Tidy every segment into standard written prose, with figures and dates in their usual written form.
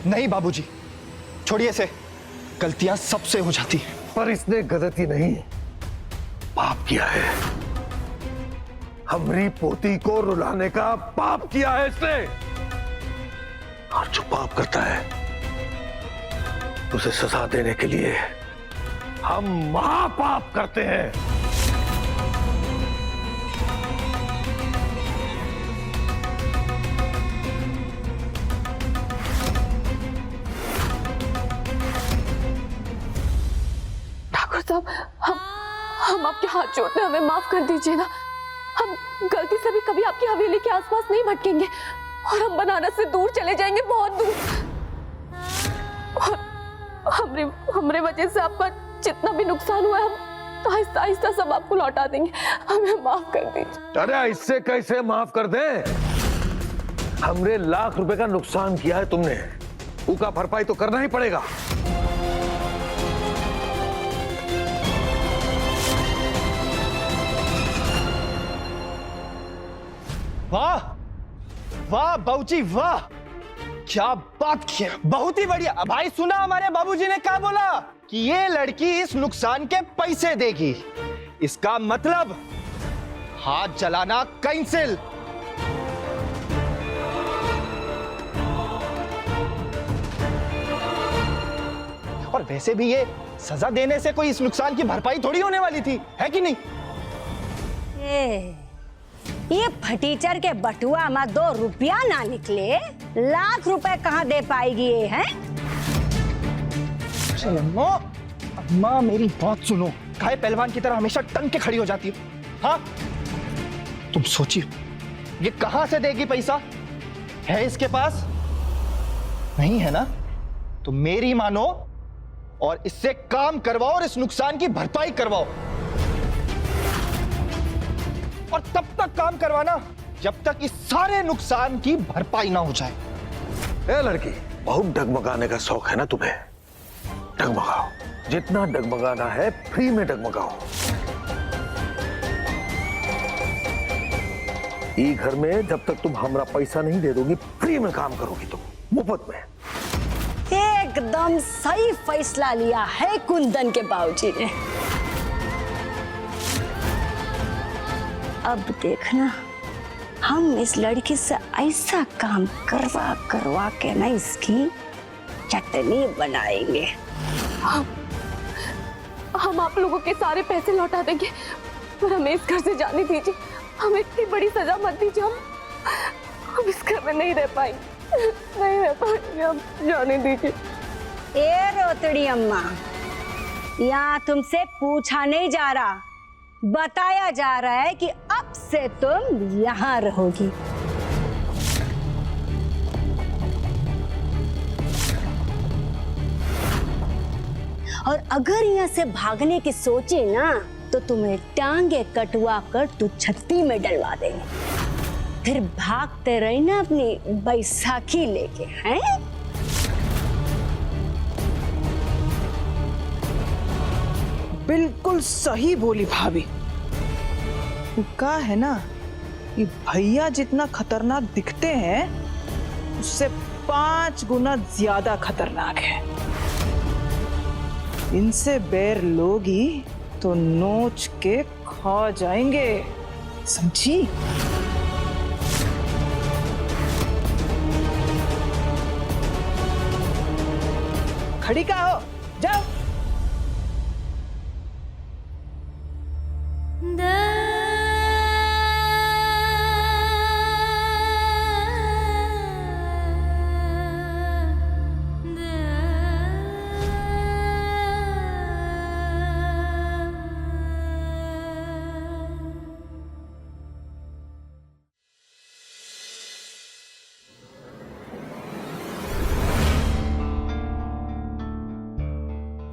नहीं बाबूजी, छोड़िए इसे, गलतियां सबसे हो जाती हैं। पर इसने गलती नहीं, पाप किया है। हमारी पोती को रुलाने का पाप किया है इसने। और जो पाप करता है उसे सजा देने के लिए हम महापाप करते हैं। ठाकुर साहब, हम आपके हाथ जोड़ते हैं, हमें माफ कर दीजिए ना। हम गलती से भी कभी आपकी हवेली के आसपास नहीं भटकेंगे और हम बनारस से दूर चले जाएंगे, बहुत दूर। और हमरे वजह से आपका जितना भी नुकसान हुआ है, हम आहिस्ता आहिस्ता सब आपको लौटा देंगे। हमें माफ कर दीजिए। अरे इससे कैसे माफ कर दें? हमने लाख रुपए का नुकसान किया है तुमने, उसका भरपाई तो करना ही पड़ेगा। वाह वाह बाबूजी वाह, क्या बात किया, बहुत ही बढ़िया। भाई सुना हमारे बाबूजी ने क्या बोला कि ये लड़की इस नुकसान के पैसे देगी। इसका मतलब हाथ जलाना कैंसिल। और वैसे भी ये सजा देने से कोई इस नुकसान की भरपाई थोड़ी होने वाली थी, है कि नहीं? ये फटीचर के बटुआ में 2 रुपया ना निकले, लाख रुपए कहाँ दे पाएगी ये, हैं? अम्मा, अम्मा मेरी बात सुनो। काहे पहलवान की तरह हमेशा टंग के खड़ी हो जाती हो? हाँ, तुम सोचिए ये कहां से देगी पैसा? है इसके पास? नहीं है ना? तो मेरी मानो और इससे काम करवाओ और इस नुकसान की भरपाई करवाओ। और तब तक काम करवाना जब तक इस सारे नुकसान की भरपाई ना हो जाए। ए लड़की, बहुत डगमगाने का शौक है ना तुम्हें? डगमगाओ, जितना डगमगाना है फ्री में डगमगाओ। ई घर में जब तक तुम हमरा पैसा नहीं दे दोगी, फ्री में काम करोगी तुम, मुफ्त में। एकदम सही फैसला लिया है कुंदन के बाबूजी ने। अब देखना, हम इस लड़की से ऐसा काम करवा करवा के ना इसकी चटनी बनाएंगे। हम आप लोगों के सारे पैसे लौटा देंगे, पर हमें इस घर से जाने दीजिए। हमें इतनी बड़ी सजा मत दीजिए। हम इस घर में नहीं रह पाएंगे, नहीं रह पाएंगे, हम जाने दीजिए। ए रोतड़ी अम्मा, यहाँ तुमसे पूछा नहीं जा रहा, बताया जा रहा है कि अब से तुम यहाँ रहोगी। और अगर यहाँ से भागने की सोचे ना, तो तुम्हें टांगे कटवा कर तू छत्ती में डलवा देंगे। फिर भागते रहना अपनी बैसाखी लेके, हैं? बिल्कुल सही बोली भाभी। कहा है ना, ये भैया जितना खतरनाक दिखते हैं उससे 5 गुना ज्यादा खतरनाक है। इनसे बैर लोगी तो नोच के खा जाएंगे, समझी? खड़ी का हो, जाओ।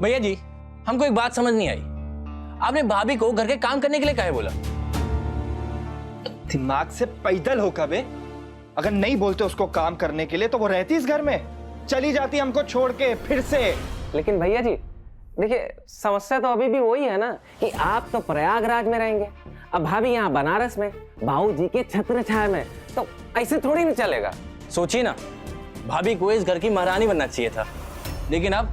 भैया जी, हमको एक बात समझ नहीं आई। आपने भाभी को घर के काम करने के लिए काहे बोला? दिमाग से पैदल हो कबे? अगर नहीं बोलते उसको काम करने के लिए तो वो रहती इस घर में, चली जाती हमको छोड़ के फिर से। लेकिन भैया जी देखिए, समस्या तो अभी भी वही है ना कि आप तो प्रयागराज में रहेंगे, अब भाभी यहाँ बनारस में, बाबूजी के छत्र छाया में, तो ऐसे थोड़ी नहीं चलेगा। सोचिए ना, भाभी को इस घर की महारानी बनना चाहिए था, लेकिन अब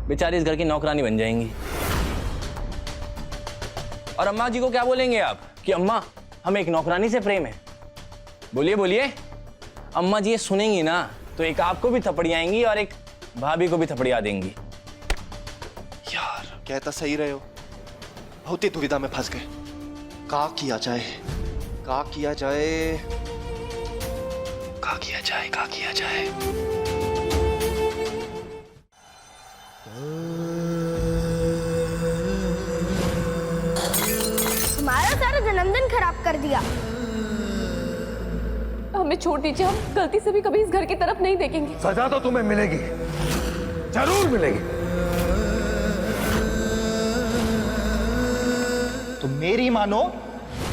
बेचारी इस घर की नौकरानी बन जाएंगी। और अम्मा जी को क्या बोलेंगे आप कि अम्मा हमें एक नौकरानी से प्रेम है? बोलिए बोलिए। अम्मा जी ये सुनेंगी ना तो एक आपको भी थपड़ियाएंगी और एक भाभी को भी थपड़िया देंगी। यार कहता सही रहे हो, बहुत ही दुविधा में फंस गए। का किया जाए, का किया जाए, का किया जाए, का किया जाए। हमारा सारा जन्मदिन खराब कर दिया। हमें छोड़ दीजिए, हम गलती से भी कभी इस घर की तरफ नहीं देखेंगे। सजा तो तुम्हें मिलेगी, जरूर मिलेगी। तुम मेरी मानो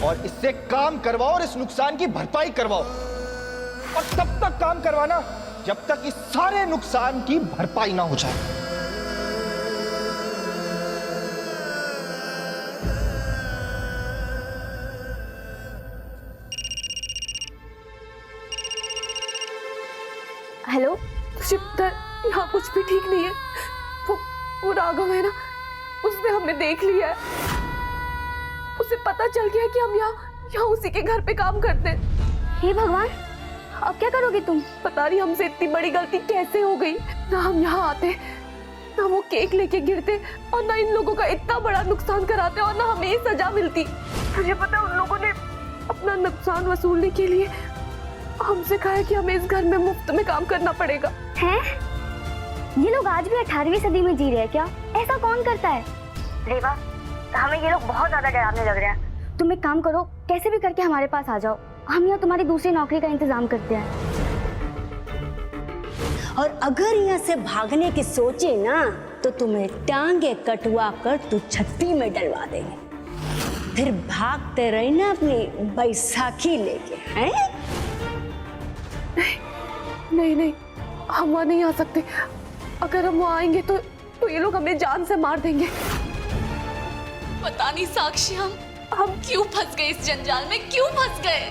और इससे काम करवाओ और इस नुकसान की भरपाई करवाओ। और तब तक काम करवाना जब तक इस सारे नुकसान की भरपाई ना हो जाए। हेलो, शिवधर, यहाँ कुछ भी ठीक नहीं है। वो राघव है ना, उसने हमें देख लिया है। उसे पता चल गया है कि हम यहाँ उसी के घर पे काम करते हैं। हे भगवान, अब क्या करोगे तुम? पता नहीं हमसे इतनी बड़ी गलती कैसे हो गई। ना हम यहाँ आते, ना वो केक लेके गिरते, और ना इन लोगों का इतना बड़ा नुकसान कराते, और ना हमें ये सजा मिलती। मुझे पता है उन लोगों ने अपना नुकसान वसूलने के लिए हमसे कहा है कि हमें इस घर में मुफ्त में काम करना पड़ेगा। हैं? ये लोग आज भी 18वीं सदी में जी रहे हैं क्या? ऐसा कौन करता है? रेवा, हमें ये लोग बहुत ज्यादा डरावने लग रहे हैं। तुम एक काम करो, कैसे भी करके हमारे पास आ जाओ। हम यहाँ तुम्हारी दूसरी नौकरी का इंतजाम करते हैं। और अगर यहाँ से भागने की सोचे ना तो तुम्हें टांगे कटवा कर छत्ती में डलवा देंगे। फिर भागते रहना अपनी बैसाखी लेके। हैं? नहीं नहीं, हम वहाँ नहीं आ सकते। अगर हम वहाँ आएंगे तो ये लोग हमें जान से मार देंगे। पता नहीं साक्षी, हम क्यों फंस गए इस जंजाल में, क्यों फंस गए?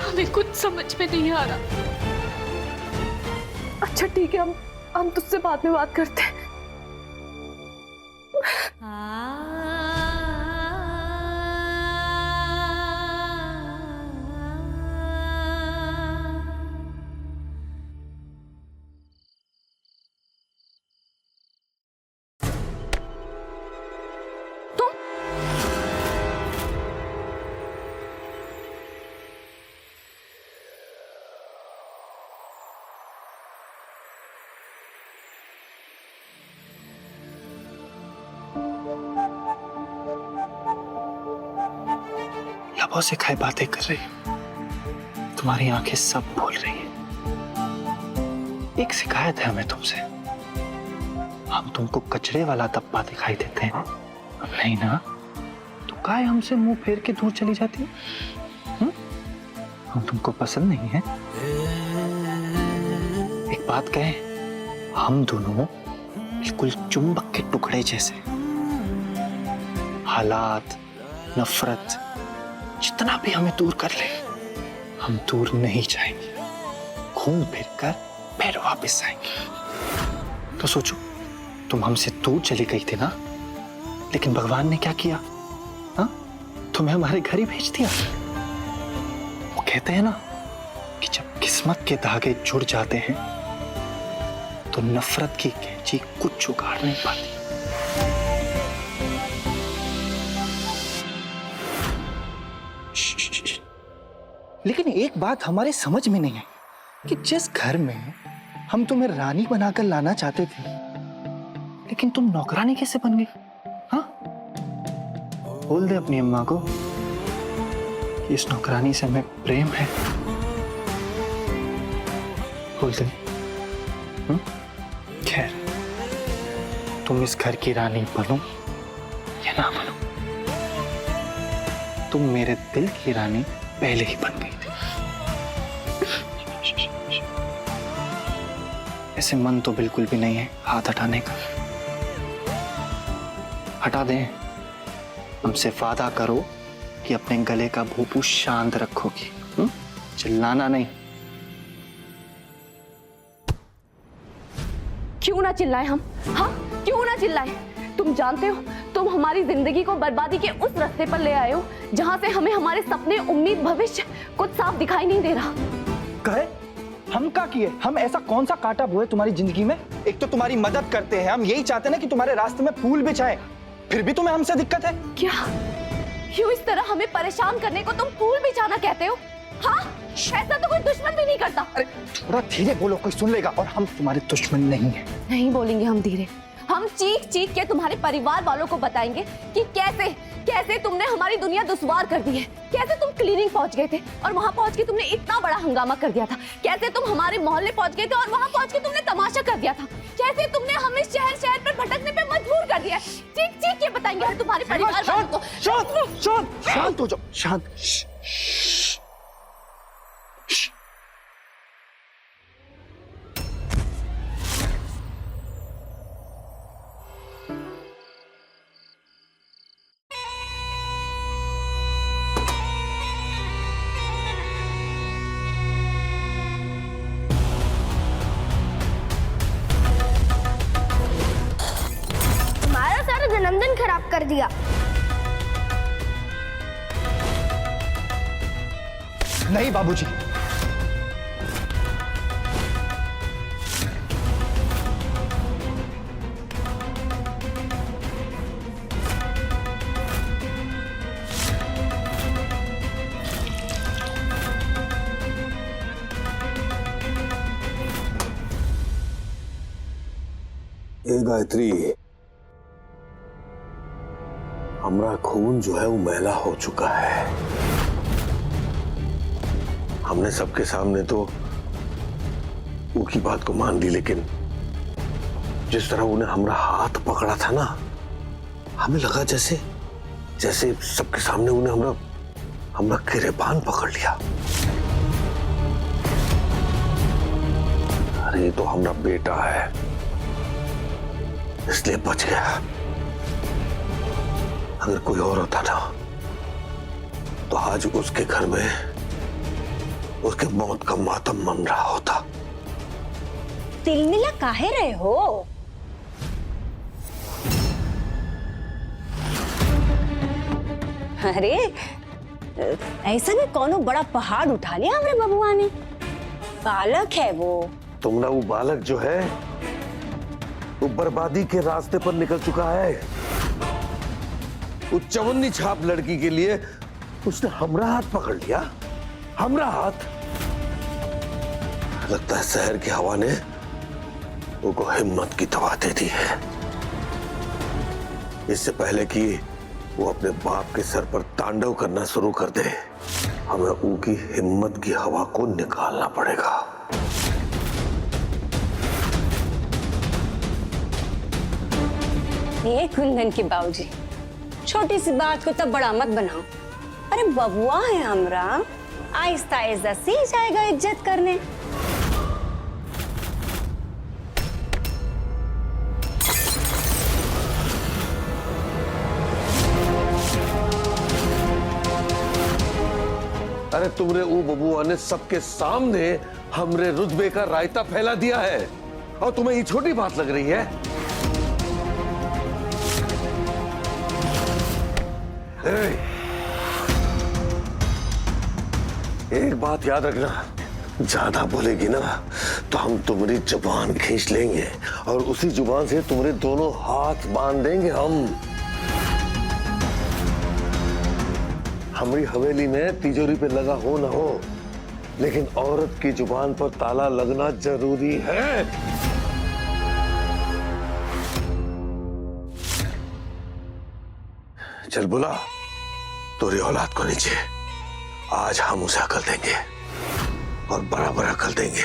हमें कुछ समझ में नहीं आ रहा। अच्छा ठीक है, हम तुझसे बाद में बात करते हैं। लबों से खाए बातें कर रही है, तुम्हारी आंखें सब बोल रही है। एक शिकायत है हमें तुमसे, हम तुमको कचरे वाला डब्बा दिखाई देते हैं। अब नहीं ना, तो काहे हमसे मुंह फेर के दूर चली जाती है? हम तुमको पसंद नहीं है? एक बात कहें, हम दोनों बिल्कुल चुंबक के टुकड़े जैसे। हालात, नफरत जितना भी हमें दूर कर ले, हम दूर नहीं जाएंगे। घूम फिर कर फिर वापस आएंगे। तो सोचो, तुम हमसे दूर चली गई थी ना, लेकिन भगवान ने क्या किया? हाँ, तुम्हें हमारे घर ही भेज दिया। वो कहते हैं ना कि जब किस्मत के धागे जुड़ जाते हैं तो नफरत की कैंची कुछ उखाड़ नहीं पाती। लेकिन एक बात हमारे समझ में नहीं है कि जिस घर में हम तुम्हें रानी बनाकर लाना चाहते थे, लेकिन तुम नौकरानी कैसे बन गई? हाँ, बोल दे अपनी अम्मा को कि इस नौकरानी से हमें प्रेम है। बोल दे। खैर, तुम इस घर की रानी बनो या ना बनो, तुम मेरे दिल की रानी पहले ही बन गई थी। ऐसे मन तो बिल्कुल भी नहीं है हाथ हटाने का। हटा दें, हमसे वादा करो कि अपने गले का भूपू शांत रखोगी। चिल्लाना नहीं, क्यों ना चिल्लाएं हम? हाँ, क्यों ना चिल्लाएं? तुम जानते हो, तुम हमारी जिंदगी को बर्बादी के उस रास्ते पर ले आए हो जहाँ से हमें हमारे सपने, उम्मीद, भविष्य कुछ साफ दिखाई नहीं दे रहा। कहे हम क्या किए? हम ऐसा कौन सा कांटा बोए तुम्हारी जिंदगी में? एक तो तुम्हारी मदद करते हैं, हम यही चाहते हैं ना कि तुम्हारे रास्ते में फूल बिछाएं, फिर भी तुम्हें हमसे दिक्कत है क्या क्यों इस तरह हमें परेशान करने को तुम फूल बिछाना कहते हो? हाँ, ऐसा तो कोई दुश्मन भी नहीं करता। अरे थोड़ा धीरे बोलो, कोई सुन लेगा। और हम तुम्हारे दुश्मन नहीं है। नहीं बोलेंगे हम धीरे, हम चीख चीख के तुम्हारे परिवार वालों को बताएंगे कि कैसे कैसे तुमने हमारी दुनिया दुश्वार कर दी है, कैसे तुम क्लीनिंग पहुंच गए थे और वहां पहुंच के तुमने इतना बड़ा हंगामा कर दिया था, कैसे तुम हमारे मोहल्ले पहुंच गए थे और वहां पहुंच के तुमने तमाशा कर दिया था, कैसे तुमने हमें शहर शहर पर भटकने पे मजबूर कर दिया। चीख चीख के बताएंगे हम तुम्हारे परिवार वालों को। शांत हो जाओ, शांत। हमारा सारा जन्मदिन खराब कर दिया। नहीं बाबूजी, ए गायत्री, हमारा खून जो है वो मैला हो चुका है। हमने सबके सामने तो उनकी बात को मान ली, लेकिन जिस तरह उन्हें हमारा हाथ पकड़ा था ना, हमें लगा जैसे जैसे सबके सामने उन्हें हमारा गिरेबान पकड़ लिया। अरे ये तो हमारा बेटा है, इसलिए बच गया। अगर कोई और होता ना तो आज उसके घर में उसके मौत का मातम मन रहा होता। तिलमिला काहे रहे हो? अरे ऐसा में कोनो बड़ा पहाड़ उठा लिया हमारे बबुआ ने। बालक है वो। तुमरा वो बालक जो है वो बर्बादी के रास्ते पर निकल चुका है। उस चवन्नी छाप लड़की के लिए उसने हमरा हाथ पकड़ लिया, हमरा हाथ। लगता है शहर की हवा ने उनको हिम्मत की दवा दे दी है। इससे पहले कि वो अपने बाप के सर पर तांडव करना शुरू कर दे, हमें उनकी हिम्मत की हवा को निकालना पड़ेगा। ये कुंदन की बाबूजी, छोटी सी बात को तब बड़ा मत बनाओ। अरे बबुआ है हमरा, आहिस्ता आहिस्ता सीख जाएगा इज्जत करने। अरे तुमरे वो बबुआ ने सबके सामने हमरे रुतबे का रायता फैला दिया है और तुम्हें ये छोटी बात लग रही है? एक बात याद रखना, ज्यादा बोलेगी ना तो हम तुम्हारी जुबान खींच लेंगे और उसी जुबान से तुम्हारे दोनों हाथ बांध देंगे। हमारी हवेली में तिजोरी पे लगा हो ना हो, लेकिन औरत की जुबान पर ताला लगना जरूरी है। चल बुला तोरी औलाद को नीचे। आज हम उसे अकल देंगे और बराबर अकल देंगे।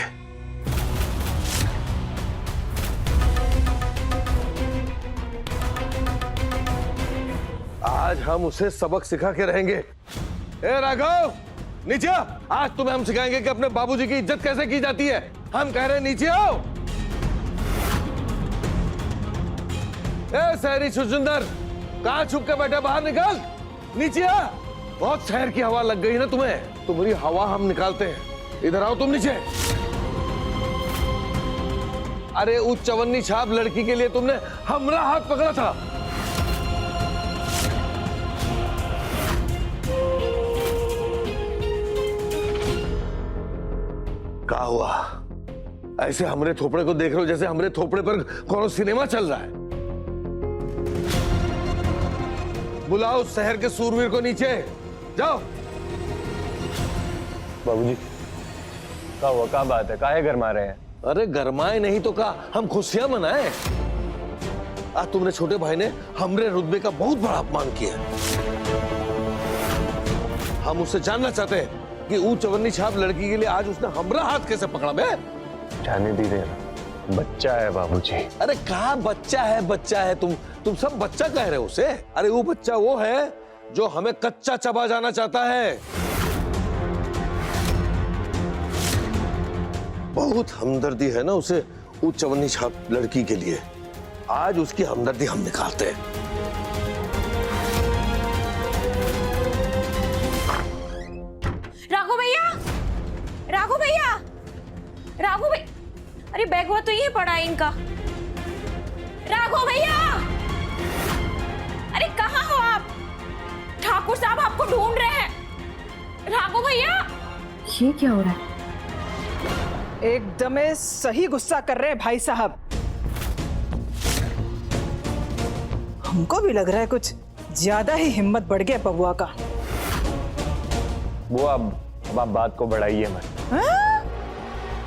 आज हम उसे सबक सिखा के रहेंगे। ए राघव, नीचे आओ। आज तुम्हें हम सिखाएंगे कि अपने बाबूजी की इज्जत कैसे की जाती है। हम कह रहे हैं नीचे आओ। ए शहरी सुंदर, कहां छुप के बैठे? बाहर निकल, नीचे आ। बहुत शहर की हवा लग गई ना तुम्हें, तुम्हारी हवा हम निकालते हैं। इधर आओ तुम नीचे। अरे उस चवन्नी छाप लड़की के लिए तुमने हमारा हाथ पकड़ा था। क्या हुआ? ऐसे हमरे थोपड़े को देख रहे हो जैसे हमरे थोपड़े पर कौन सिनेमा चल रहा है। बुलाओ शहर के सूरवीर को नीचे, जाओ। बाबूजी, क्या हुआ? क्या बात है? काहे गरमा रहे हैं? अरे गरमाए नहीं तो का हम खुशियां मनाए। आज तुमने छोटे भाई ने हमरे रुतबे का बहुत बड़ा अपमान किया। हम उससे जानना चाहते हैं कि वो चवन्नी छाप लड़की के लिए आज उसने हमरा हाथ कैसे पकड़ा बे? जाने दीजिए, बच्चा है बाबूजी। अरे कहा बच्चा है, तुम सब बच्चा कह रहे हो उसे। अरे वो बच्चा वो है जो हमें कच्चा चबा जाना चाहता है। बहुत हमदर्दी है ना उसे वो चवन्नी छाप लड़की के लिए। आज उसकी हमदर्दी हम निकालते हैं। राघव भैया, राघव भैया, राघव भैया, अरे बैग हुआ तो ये पड़ा है इनका। राघव भैया, अरे कहाँ हो आप? ठाकुर साहब आपको ढूंढ रहे हैं। राघव भैया, ये क्या हो रहा है? एकदम सही गुस्सा कर रहे हैं भाई साहब। हमको भी लग रहा है कुछ ज्यादा ही हिम्मत बढ़ गया बबुआ का। वो अब आप बात को बढ़ाइए मत।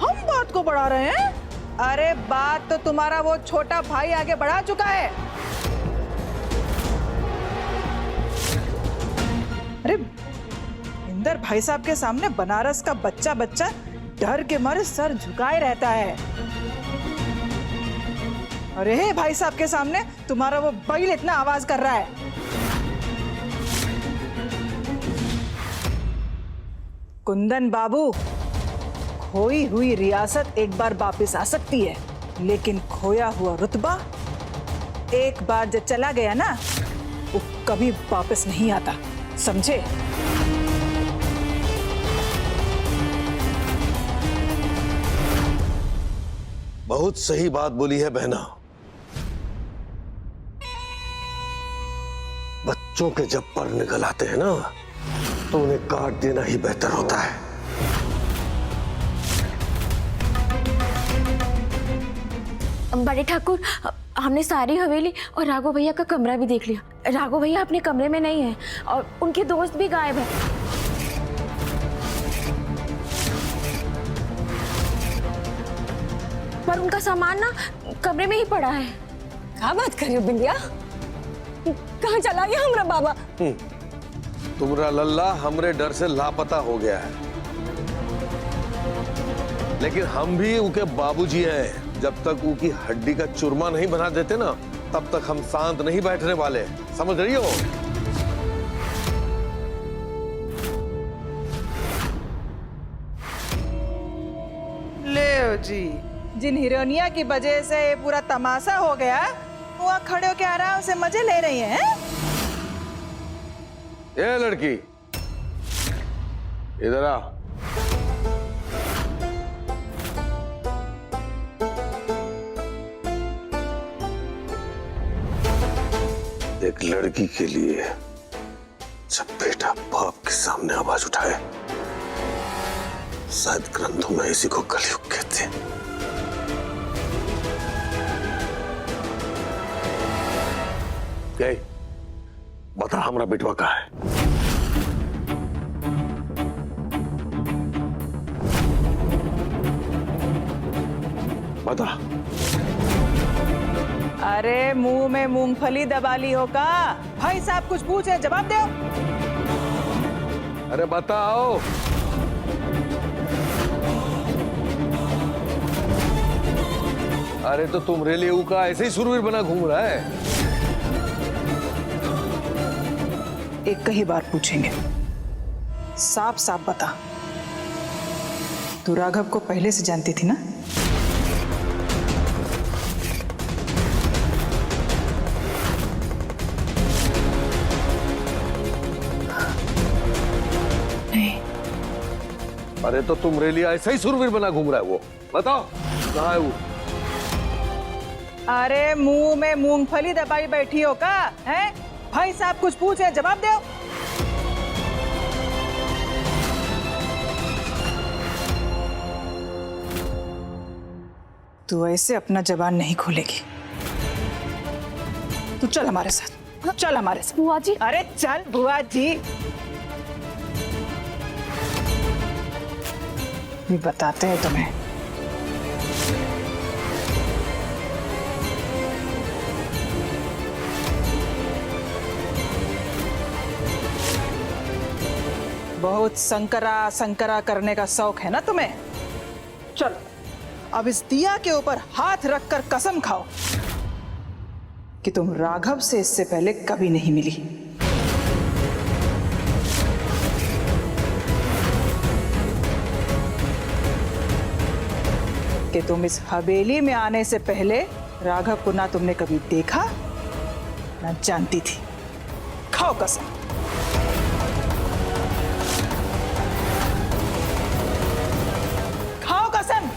हम बात को बढ़ा रहे हैं? अरे बात तो तुम्हारा वो छोटा भाई आगे बढ़ा चुका है। अरे इंदर भाई साहब के सामने बनारस का बच्चा बच्चा डर के मारे सर झुकाए रहता है। अरे भाई साहब के सामने तुम्हारा वो बैल इतना आवाज कर रहा है। कुंदन बाबू, खोई हुई रियासत एक बार वापस आ सकती है, लेकिन खोया हुआ रुतबा एक बार जब चला गया ना, वो कभी वापस नहीं आता, समझे? बहुत सही बात बोली है बहना। बच्चों के जब पर निकल आते हैं ना, तो उन्हें काट देना ही बेहतर होता है। बड़े ठाकुर, हमने सारी हवेली और राघव भैया का कमरा भी देख लिया। राघव भैया अपने कमरे में नहीं है और उनके दोस्त भी गायब है। पर उनका सामान ना कमरे में ही पड़ा है। क्या बात कर रही हो बिंदिया? कहाँ चला गया हमरा बाबा? तुम्हारा लल्ला हमरे डर से लापता हो गया है, लेकिन हम भी उनके बाबूजी हैं। जब तक उनकी हड्डी का चूरमा नहीं बना देते ना, तब तक हम शांत नहीं बैठने वाले, समझ रही हो? ले जी, जिन हीरोनिया की वजह से ये पूरा तमाशा हो गया, वो खड़े होके आराम से मजे ले रही हैं। ये लड़की इधर आ। एक लड़की के लिए जब बेटा बाप के सामने आवाज उठाए, शायद ग्रंथों में इसी को कलयुग कहते हैं। बता हमारा बेटवा कहाँ है? बता। अरे मुंह में मूंगफली दबा ली हो का? भाई साहब कुछ पूछे, जवाब दो। अरे बताओ। अरे तो तुम्हारे लिए का ऐसे ही सुरवीर बना घूम रहा है। एक ही बार पूछेंगे, साफ साफ बता, तू राघव को पहले से जानती थी ना? अरे तो तुम्हारे लिए ऐसा ही सुरवीर बना घूम रहा है वो। बताओ कहाँ है वो? अरे मुंह में मूंगफली दबाई बैठी हो का है? भाई साहब कुछ पूछे जवाब दो। तू ऐसे अपना जबान नहीं खोलेगी। तू चल हमारे साथ, चल हमारे साथ। बुआ जी। अरे चल बुआ जी, भी बताते हैं तुम्हें। बहुत संकरा संकरा करने का शौक है ना तुम्हें? चलो अब इस दिया के ऊपर हाथ रखकर कसम खाओ कि तुम राघव से इससे पहले कभी नहीं मिली। कि तुम इस हवेली में आने से पहले राघव को ना तुमने कभी देखा ना जानती थी। खाओ कसम। खाओ कसम।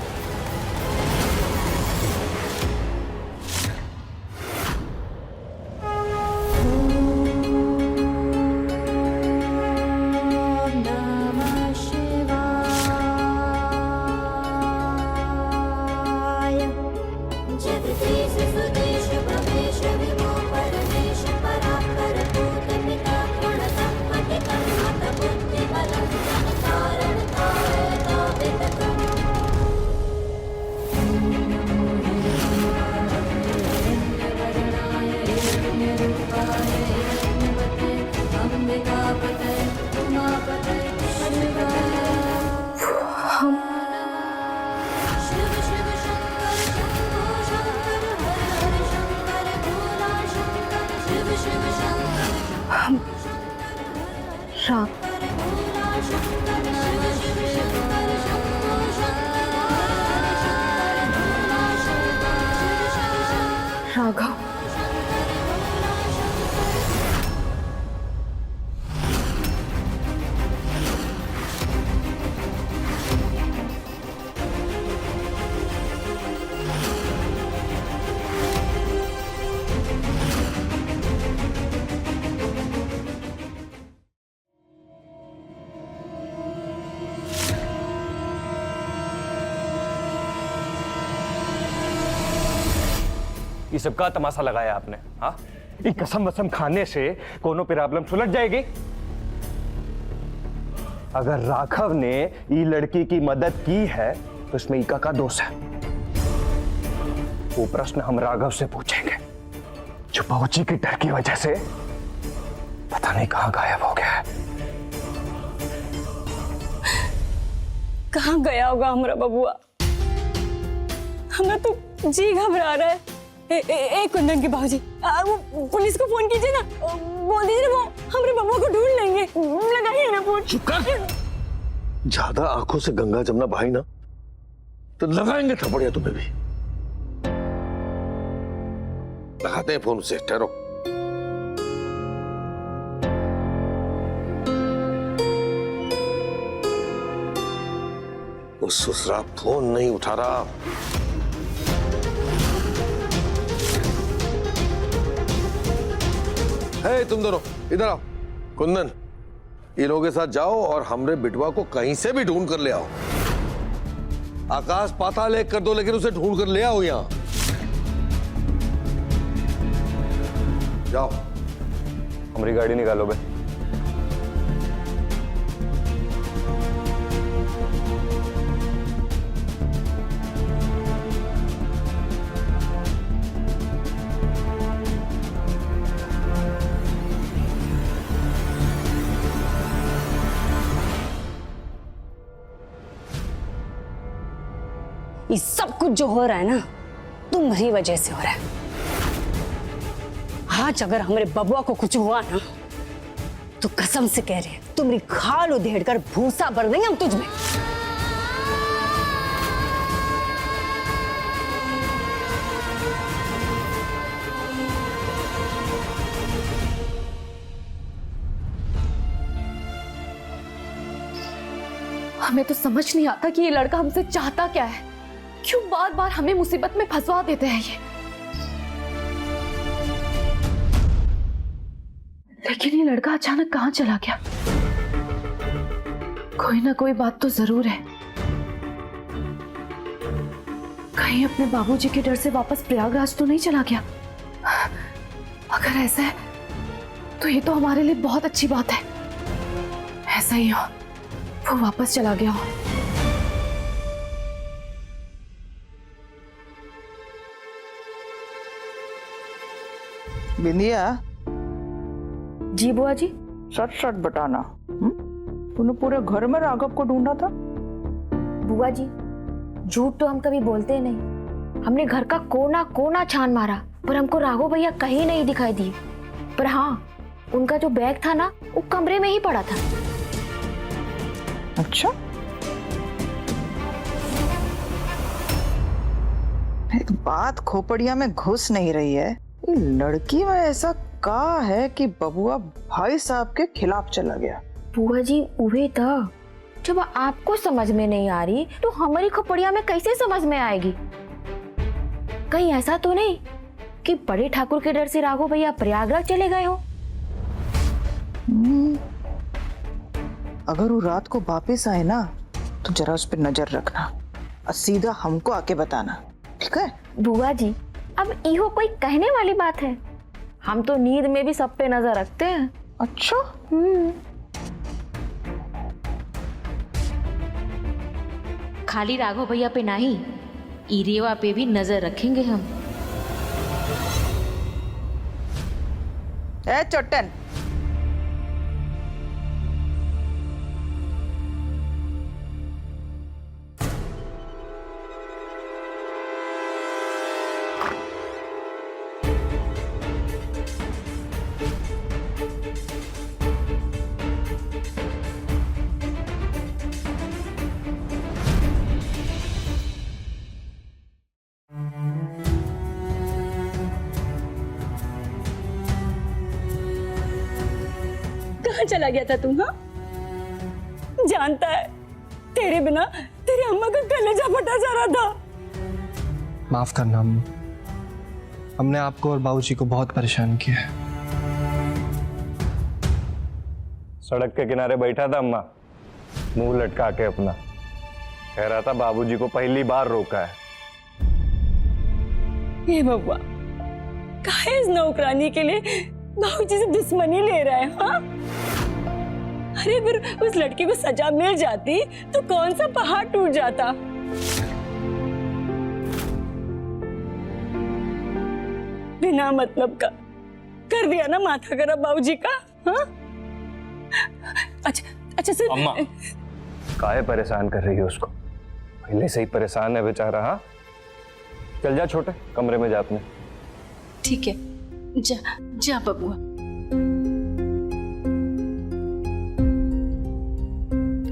राघव, ये सबका तमाशा लगाया आपने? हाँ, ये कसम वसम खाने से कोनो प्रॉब्लम सुलझ जाएगी। अगर राघव ने ये लड़की की मदद की है तो इसमें ईका का दोष है। वो प्रश्न हम राघव से पूछेंगे जो पहुंची की डर की वजह से पता नहीं कहां गायब हो गया है। कहाँ गया होगा हमारा बबुआ? हमें तो जी घबरा रहा है। कुंदन के बाबूजी, वो पुलिस को फोन कीजिए ना, बोल दीजिए ना, वो हमारे बबुआ को ढूंढ लेंगे। लगाइए ना फोन। चुप कर। ज्यादा आंखों से गंगा जमुना भाई ना तो लगाएंगे थप्पड़ियां तुम्हें भी। लगाते हैं फोन से, ठहरो। वो ससुरा फोन नहीं उठा रहा। है तुम दोनों इधर आओ। कुंदन, इन लोगों के साथ जाओ और हमरे बिटवा को कहीं से भी ढूंढ कर ले आओ। आकाश पाताल एक कर दो, लेकिन उसे ढूंढ कर ले आओ यहां। जाओ। हमारी गाड़ी निकालो बे। ये सब कुछ जो हो रहा है ना, तुम्हारी वजह से हो रहा है। आज अगर हमारे बबुआ को कुछ हुआ ना, तो कसम से कह रहे हैं तुम्हारी खाल उधेड़ कर भूसा भर देंगे हम तुझमें। हमें तो समझ नहीं आता कि ये लड़का हमसे चाहता क्या है। क्यों बार बार हमें मुसीबत में फंसवा देते हैं ये। लेकिन ये लड़का अचानक कहाँ चला गया? कोई ना कोई बात तो जरूर है। कहीं अपने बाबूजी के डर से वापस प्रयागराज तो नहीं चला गया? अगर ऐसा है तो ये तो हमारे लिए बहुत अच्छी बात है। ऐसा ही हो, वो वापस चला गया हो। बिंदिया, जी बुआ जी। सच सच बताना, तूने पूरे घर में राघव को ढूंढा था? बुआ जी, झूठ तो हम कभी बोलते ही नहीं। हमने घर का कोना कोना छान मारा, पर हमको राघव भैया कहीं नहीं दिखाई दिए। पर हाँ, उनका जो बैग था ना, वो कमरे में ही पड़ा था। अच्छा, एक बात खोपड़िया में घुस नहीं रही है। ये लड़की में ऐसा का है कि बबुआ भाई साहब के खिलाफ चला गया? बुआ जी, उहे था। जब आपको समझ में नहीं आ रही तो हमारी खोपड़िया में कैसे समझ में आएगी? कहीं ऐसा तो नहीं कि बड़े ठाकुर के डर से राघव भैया प्रयागराज चले गए हो? अगर वो रात को वापिस आए ना तो जरा उस पर नजर रखना और सीधा हमको आके बताना, ठीक है? बुआ जी, अब इहो कोई कहने वाली बात है? हम तो नींद में भी सब पे नजर रखते हैं। अच्छा, खाली राघव भैया पे नहीं, इरेवा पे भी नजर रखेंगे हम। ए चट्टन, कहाँ चला गया था तू? हाँ, जानता है तेरे बिना तेरी अम्मा का कलेजा फटा जा रहा था। माफ करना अम्मा, हमने आपको और बाबूजी को बहुत परेशान किया है। सड़क के किनारे बैठा था अम्मा, मुंह लटका के अपना, कह रहा था बाबूजी को पहली बार रोका है। ये बब्बा, काहे इस नौकरानी के लिए बाबूजी से दुश्मनी ले रहा है? हाँ, अरे फिर उस लड़की को सजा मिल जाती तो कौन सा पहाड़ टूट जाता। बिना मतलब का कर दिया ना माथा खराब बाबूजी का। हाँ, अच्छा अच्छा सुन अम्मा, काहे परेशान कर रही है उसको? पहले से ही परेशान है बेचारा। हाँ, चल जा छोटे, कमरे में जा अपने। ठीक है, जा जा बबुआ।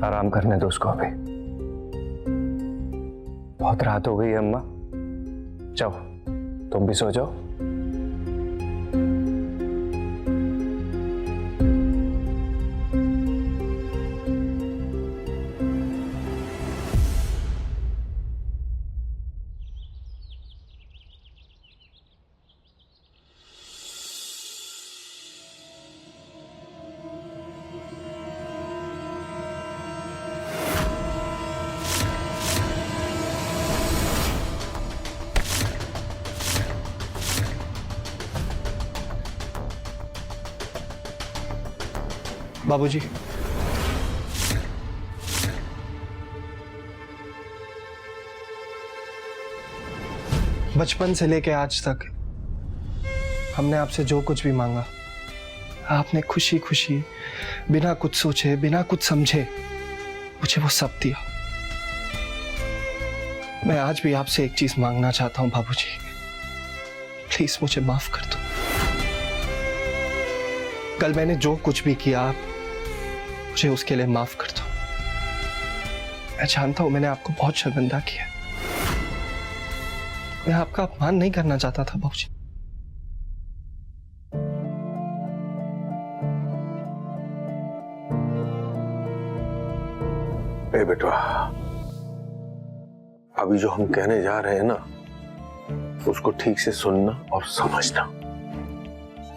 आराम करने दो उसको अभी, बहुत रात हो गई है अम्मा। जाओ, तुम भी सो जाओ। बाबूजी, बचपन से लेके आज तक हमने आपसे जो कुछ भी मांगा, आपने खुशी खुशी बिना कुछ सोचे, बिना कुछ समझे मुझे वो सब दिया। मैं आज भी आपसे एक चीज मांगना चाहता हूं बाबूजी, प्लीज मुझे माफ कर दो। कल मैंने जो कुछ भी किया, मुझे उसके लिए माफ कर दो। मैं जानता हूं मैंने आपको बहुत शर्मिंदा किया। मैं आपका अपमान नहीं करना चाहता था बाबूजी। ए बेटा, अभी जो हम कहने जा रहे हैं ना, उसको ठीक से सुनना और समझना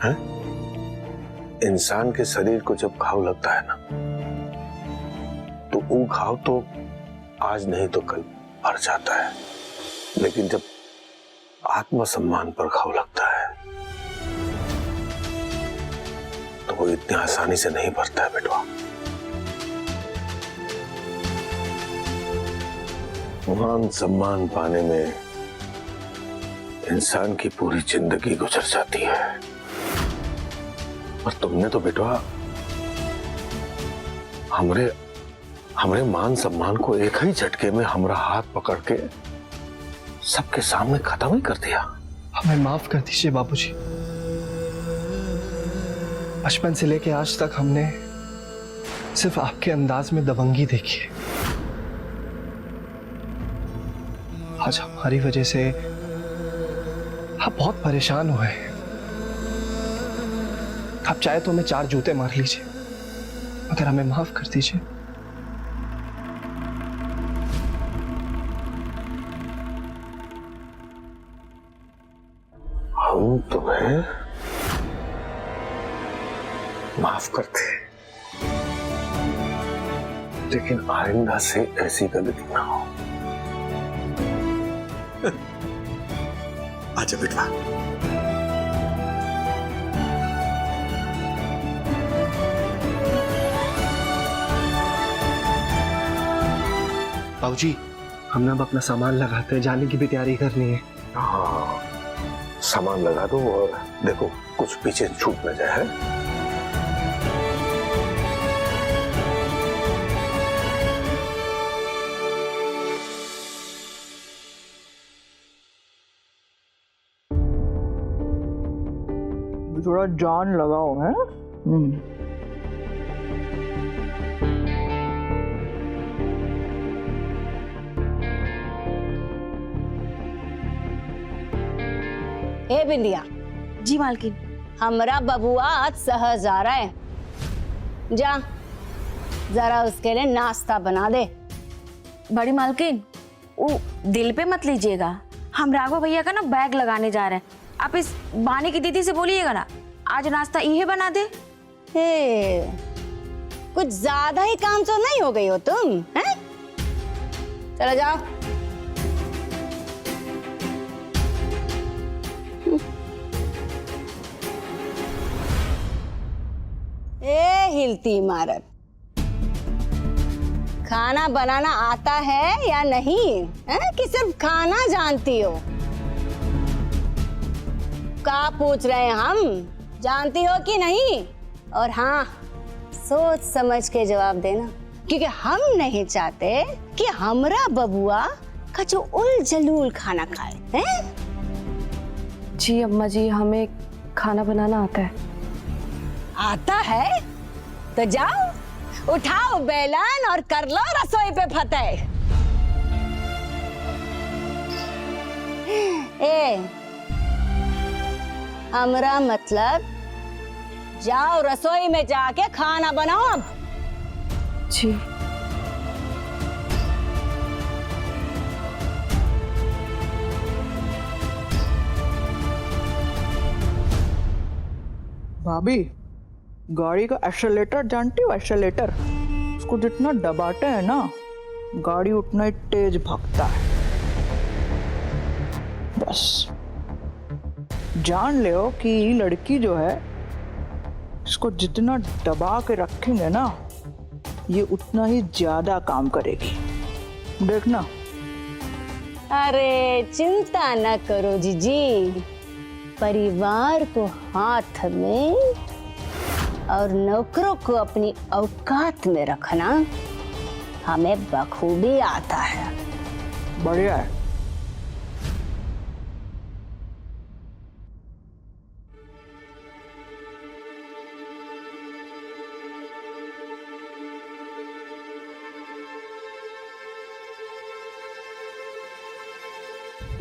है। इंसान के शरीर को जब घाव लगता है ना, तो वो घाव तो आज नहीं तो कल भर जाता है, लेकिन जब आत्मसम्मान पर घाव लगता है तो वो इतनी आसानी से नहीं भरता है बेटवा। मान सम्मान पाने में इंसान की पूरी जिंदगी गुजर जाती है, और तुमने तो बेटवा हमरे मान सम्मान को एक ही झटके में हमारा हाथ पकड़ के सबके सामने खत्म ही कर दिया। हमें माफ कर दीजिए बाबूजी। बचपन से लेके आज तक हमने सिर्फ आपके अंदाज में दबंगी देखी है। आज हमारी वजह से आप बहुत परेशान हुए हैं। आप चाहे तो हमें 4 जूते मार लीजिए, मगर हमें माफ कर दीजिए। हम तुम्हें माफ करते, लेकिन आइंदा से ऐसी गलती ना हो। आजा बेटवा। बाबूजी, हमने अब अपना सामान लगाते हैं, जाने की भी तैयारी करनी है। हाँ, सामान लगा दो और देखो कुछ पीछे छूट न जाए। थोड़ा जान लगाओ है। ए बिंदिया। जी मालकिन। हमरा बबुआ आज शहर जा रहा है, जा जरा उसके लिए नाश्ता बना दे। बड़ी मालकिन, वो दिल पे मत लीजिएगा, हम राघव भैया का ना बैग लगाने जा रहे हैं। आप इस बानी की दीदी से बोलिएगा ना, आज नाश्ता इहे बना दे। हे, कुछ ज्यादा ही काम तो नहीं हो गई हो तुम, हैं? चलो जाओ। ए हिलती इमारत, खाना बनाना आता है या नहीं, है? कि सिर्फ खाना जानती हो? क्या पूछ रहे हैं हम, जानती हो कि नहीं? और हाँ, सोच समझ के जवाब देना, क्योंकि हम नहीं चाहते कि हमरा बबुआ का जो उल जलूल खाना खाए, हैं? जी अम्मा जी, हमें खाना बनाना आता है। आता है तो जाओ, उठाओ बेलन और कर लो रसोई पे फतेह। ए, हमरा मतलब जाओ रसोई में जाके खाना बनाओ अब। जी। भाभी, गाड़ी का एक्सेलेरेटर जानती हो? एक्सेलेरेटर, उसको जितना दबाते हैं ना, गाड़ी उतना ही तेज भागता है। बस जान ले कि लड़की जो है, इसको जितना दबा के रखेंगे ना, ये उतना ही ज्यादा काम करेगी, देखना। अरे चिंता न करो जीजी, परिवार को हाथ में और नौकरों को अपनी औकात में रखना हमें बखूबी आता है। बढ़िया है।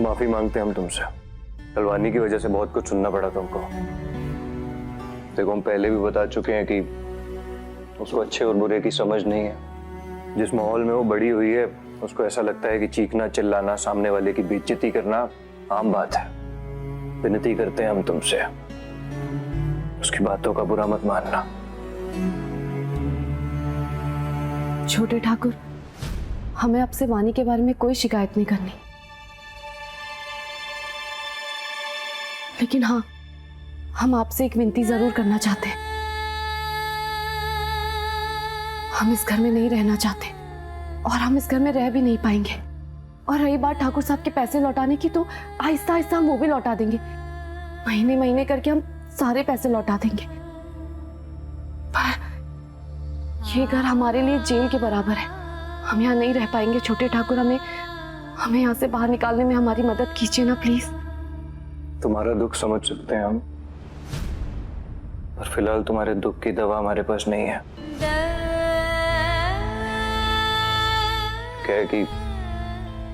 माफी मांगते हैं हम तुमसे, कलवानी की वजह से बहुत कुछ सुनना पड़ा तुमको। देखो, हम पहले भी बता चुके हैं कि उसको अच्छे और बुरे की समझ नहीं है। जिस माहौल में वो बड़ी हुई है, उसको ऐसा लगता है कि चीखना चिल्लाना, सामने वाले की बेइज्जती करना आम बात है। विनती करते हैं हम तुमसे उसकी बातों का बुरा मत मानना। छोटे ठाकुर, हमें आपसे वानी के बारे में कोई शिकायत नहीं करनी, लेकिन हाँ, हम आपसे एक विनती जरूर करना चाहते हैं। हम इस घर में नहीं रहना चाहते और हम इस घर में रह भी नहीं पाएंगे। और रही बात ठाकुर साहब के पैसे लौटाने की, तो आहिस्ता आहिस्ता हम वो भी लौटा देंगे। महीने महीने करके हम सारे पैसे लौटा देंगे। पर ये घर हमारे लिए जेल के बराबर है। हम यहाँ नहीं रह पाएंगे छोटे ठाकुर। हमें यहाँ से बाहर निकालने में हमारी मदद कीजिए ना प्लीज। तुम्हारा दुख समझ सकते हैं हम, पर फिलहाल तुम्हारे दुख की दवा हमारे पास नहीं है। क्या है कि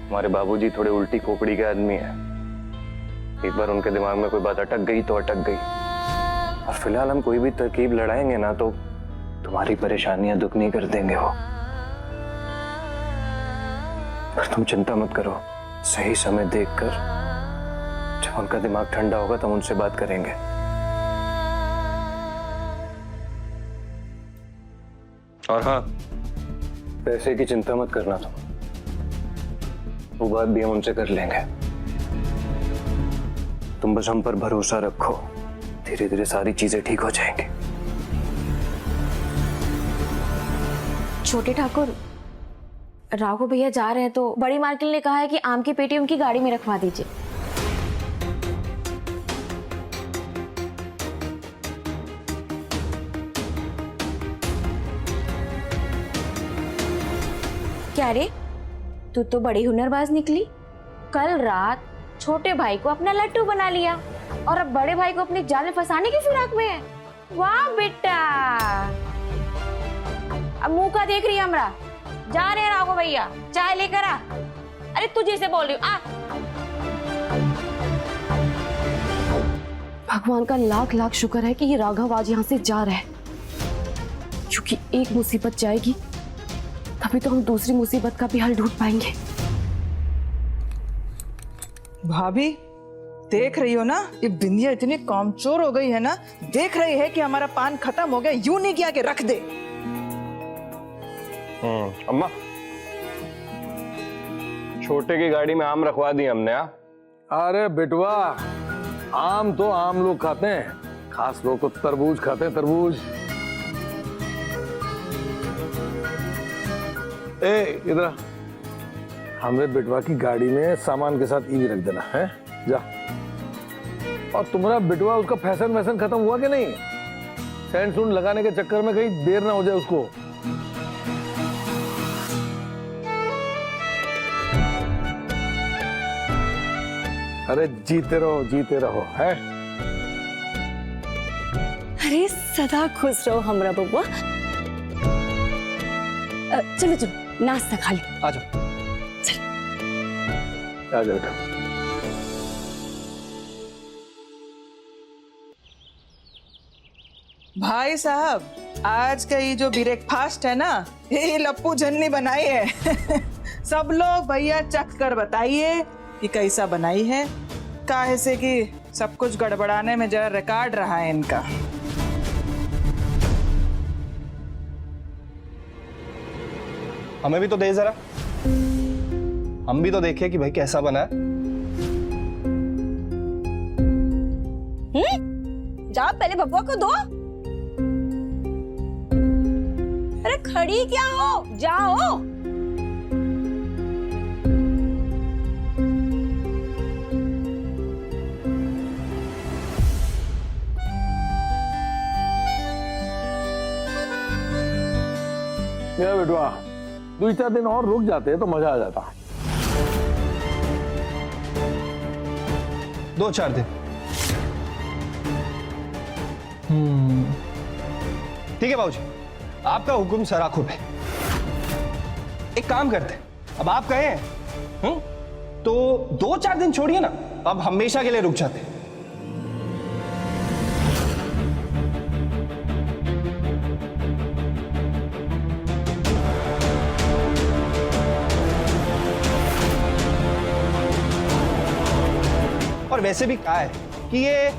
हमारे बाबूजी थोड़े उल्टी खोपड़ी के आदमी हैं। एक बार उनके दिमाग में कोई बात अटक गई तो अटक गई, और फिलहाल हम कोई भी तरकीब लड़ाएंगे ना तो तुम्हारी परेशानियां दुख नहीं कर देंगे वो। पर तुम चिंता मत करो, सही समय देखकर जब उनका दिमाग ठंडा होगा तो हम उनसे बात करेंगे। और हाँ, पैसे की चिंता मत करना तुम, वो बात भी हम उनसे कर लेंगे। तुम बस हम पर भरोसा रखो, धीरे धीरे सारी चीजें ठीक हो जाएंगी। छोटे ठाकुर, राघव भैया जा रहे हैं तो बड़ी मार्केट ने कहा है कि आम की पेटी उनकी गाड़ी में रखवा दीजिए। क्या रे, तू तो बड़ी हुनरबाज निकली। कल रात छोटे भाई को अपना लट्टू बना लिया और अब बड़े भाई को अपनी जाल में फंसाने की फिराक में है। वाह बेटा, अब मुंह का देख रही है हमरा। जा रहे हैं राघव भैया, चाय लेकर आ। अरे तुझे से बोल रही हूँ, आ। भगवान का लाख लाख शुक्र है कि ये राघव आज यहाँ से जा रहा है, क्योंकि एक मुसीबत जाएगी तभी तो हम दूसरी मुसीबत का भी हल ढूंढ पाएंगे। भाभी देख रही हो ना, ये बिंदिया इतनी कामचोर हो गई है ना, देख रही है कि हमारा पान खत्म हो गया, यूं नहीं किया कि रख दे। अम्मा, छोटे की गाड़ी में आम रखवा दी हमने। अरे बेटवा, आम तो आम लोग खाते हैं, खास लोग तो तरबूज खाते हैं, तरबूज। ए इधर, हमरे बेटवा की गाड़ी में सामान के साथ ई भी रख देना है, जा। और तुम्हारा बेटवा, उसका फैशन वैसन खत्म हुआ कि नहीं? सेंट सूंड लगाने के चक्कर में कहीं देर ना हो जाए उसको। अरे जीते रहो है। अरे सदा खुश रहो हमरा बबुआ। चलो चलो नाश्ता खा ले। आ जाओ। आ जाओ बेटा। भाई साहब, आज का ये जो ब्रेकफास्ट है ना, ये लप्पू झन्नी बनाई है। सब लोग भैया चख कर बताइए कि कैसा बनाई है, काहे से कि सब कुछ गड़बड़ाने में जरा रिकॉर्ड रहा है इनका। हमें भी तो दे जरा, हम भी तो देखें कि भाई कैसा बना है। जाओ पहले बबुआ को दो। अरे खड़ी क्या हो, जाओ। मेरा बेटवा, 2-4 दिन और रुक जाते तो मजा आ जाता। 2-4 दिन। ठीक है बाबूजी, आपका हुक्म सराखुर है। एक काम करते हैं, अब आप कहें तो 2-4 दिन छोड़िए ना, अब हमेशा के लिए रुक जाते हैं। और वैसे भी कहा है कि ये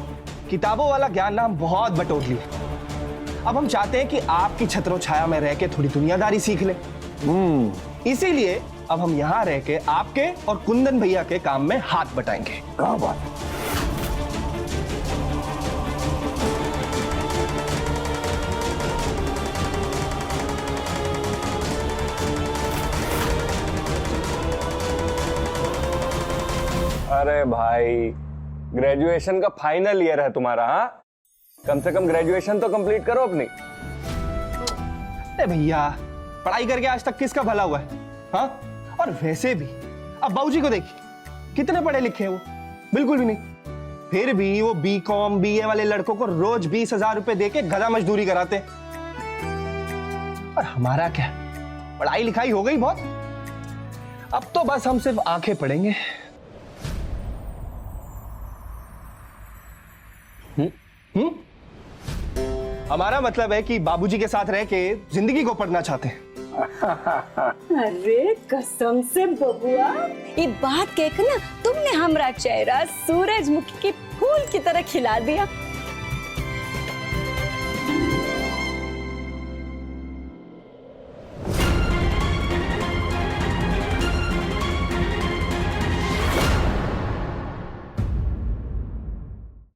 किताबों वाला ज्ञान ना हम बहुत बटोर लिए। अब हम चाहते हैं कि आपकी छत्रों छाया में रह के थोड़ी दुनियादारी सीख ले। इसीलिए अब हम यहाँ रह के आपके और कुंदन भैया के काम में हाथ बटाएंगे। क्या बात है? अरे भाई, ग्रेजुएशन का फाइनल ईयर है तुम्हारा, हाँ? कम से कम ग्रेजुएशन तो कंप्लीट करो अपनी। अरे भैया, पढ़ाई करके आज तक किसका भला हुआ है? हाँ? और वैसे भी अब बाबूजी को देखिए, कितने पढ़े लिखे हैं वो? बिल्कुल भी नहीं। फिर भी वो बीकॉम बीए वाले लड़कों को रोज 20,000 रुपए देके गधा मजदूरी कराते। और हमारा क्या, पढ़ाई लिखाई हो गई बहुत, अब तो बस हम सिर्फ आंखें पढ़ेंगे। हमारा मतलब है कि बाबूजी के साथ रह के जिंदगी को पढ़ना चाहते हैं। अरे कसम से बबुआ, ये बात कहकर ना तुमने हमारा चेहरा सूरजमुखी के फूल की तरह खिला दिया।